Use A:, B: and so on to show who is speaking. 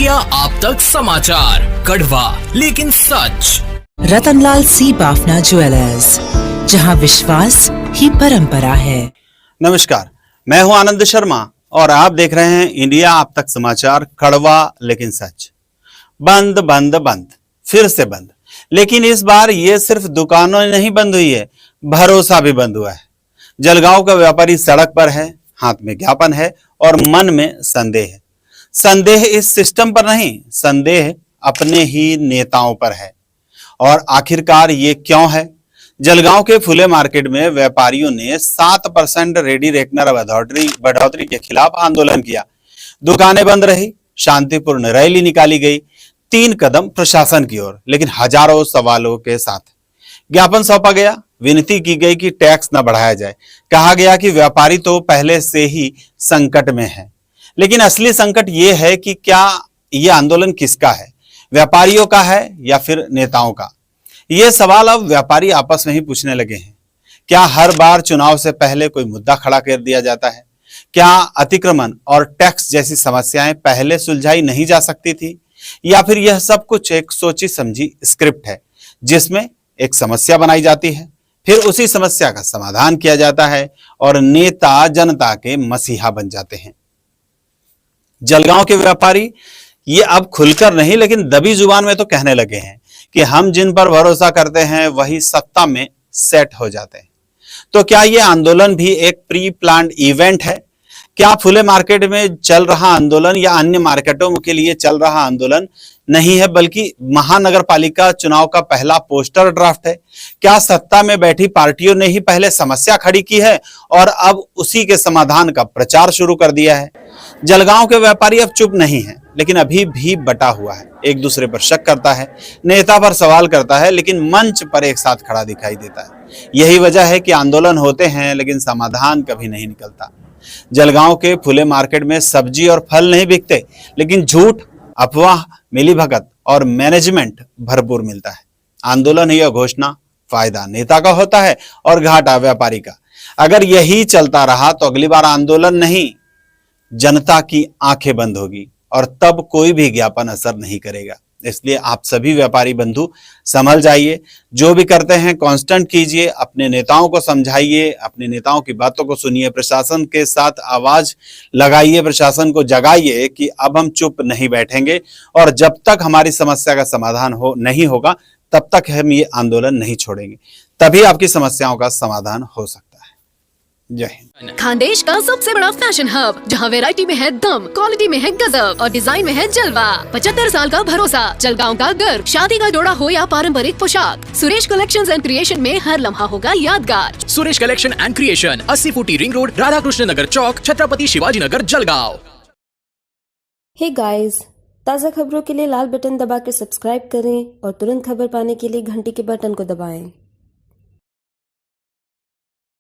A: India आप तक समाचार, कड़वा लेकिन सच।
B: रतनलाल सी बाफना ज्वेलर्स, जहां विश्वास ही परंपरा है।
C: नमस्कार, मैं हूं आनंद शर्मा और आप देख रहे हैं इंडिया आप तक समाचार, कड़वा लेकिन सच। बंद बंद बंद, फिर से बंद। लेकिन इस बार ये सिर्फ दुकानें नहीं बंद हुई है, भरोसा भी बंद हुआ है। जलगांव का व्यापारी सड़क पर है, हाथ में ज्ञापन है और मन में संदेह है। संदेह इस सिस्टम पर नहीं, संदेह अपने ही नेताओं पर है। और आखिरकार ये क्यों है? जलगांव के फुले मार्केट में व्यापारियों ने 7% रेडी रेकनर बढ़ोतरी के खिलाफ आंदोलन किया। दुकानें बंद रही, शांतिपूर्ण रैली निकाली गई, 3 कदम प्रशासन की ओर, लेकिन हजारों सवालों के साथ। ज्ञापन सौंपा गया, विनती की गई कि टैक्स न बढ़ाया जाए। कहा गया कि व्यापारी तो पहले से ही संकट में है। लेकिन असली संकट यह है कि क्या यह आंदोलन किसका है? व्यापारियों का है या फिर नेताओं का? यह सवाल अब व्यापारी आपस में ही पूछने लगे हैं। क्या हर बार चुनाव से पहले कोई मुद्दा खड़ा कर दिया जाता है? क्या अतिक्रमण और टैक्स जैसी समस्याएं पहले सुलझाई नहीं जा सकती थी? या फिर यह सब कुछ एक सोची समझी स्क्रिप्ट है, जिसमें एक समस्या बनाई जाती है, फिर उसी समस्या का समाधान किया जाता है और नेता जनता के मसीहा बन जाते हैं। जलगांव के व्यापारी ये अब खुलकर नहीं, लेकिन दबी जुबान में तो कहने लगे हैं कि हम जिन पर भरोसा करते हैं वही सत्ता में सेट हो जाते हैं। तो क्या यह आंदोलन भी एक प्री प्लान्ड इवेंट है? क्या फुले मार्केट में चल रहा आंदोलन या अन्य मार्केटों के लिए चल रहा आंदोलन नहीं है, बल्कि महानगर पालिका चुनाव का पहला पोस्टर ड्राफ्ट है? क्या सत्ता में बैठी पार्टियों ने ही पहले समस्या खड़ी की है और अब उसी के समाधान का प्रचार शुरू कर दिया है? जलगांव के व्यापारी अब चुप नहीं है, लेकिन अभी भी बटा हुआ है। एक दूसरे पर शक करता है, नेता पर सवाल करता है, लेकिन मंच पर एक साथ खड़ा दिखाई देता है। यही वजह है कि आंदोलन होते हैं लेकिन समाधान कभी नहीं निकलता। जलगांव के फुले मार्केट में सब्जी और फल नहीं बिकते, लेकिन झूठ, अफवाह, मिलीभगत और मैनेजमेंट भरपूर मिलता है। आंदोलन या घोषणा, फायदा नेता का होता है और घाटा व्यापारी का। अगर यही चलता रहा तो अगली बार आंदोलन नहीं, जनता की आंखें बंद होगी और तब कोई भी ज्ञापन असर नहीं करेगा। इसलिए आप सभी व्यापारी बंधु संभल जाइए, जो भी करते हैं कांस्टेंट कीजिए, अपने नेताओं को समझाइए, अपने नेताओं की बातों को सुनिए, प्रशासन के साथ आवाज लगाइए, प्रशासन को जगाइए कि अब हम चुप नहीं बैठेंगे और जब तक हमारी समस्या का समाधान नहीं होगा तब तक हम ये आंदोलन नहीं छोड़ेंगे। तभी आपकी समस्याओं का समाधान हो सकता है। जय हिंद।
D: खानदेश का सबसे बड़ा फैशन हब, जहां वैरायटी में है दम, क्वालिटी में है गजब और डिजाइन में है जलवा। 75 साल का भरोसा, जलगांव का गर्व। शादी का जोड़ा हो या पारंपरिक पोशाक, सुरेश कलेक्शंस एंड क्रिएशन में हर लम्हा होगा यादगार।
A: सुरेश कलेक्शन एंड क्रिएशन, 80 फुटी रिंग रोड, राधा कृष्ण नगर चौक, छत्रपति शिवाजी नगर, जलगांव।
E: हे गाइस, ताज़ा खबरों के लिए लाल बटन दबाकर सब्सक्राइब करें और तुरंत खबर पाने के लिए घंटी के बटन को दबाएं।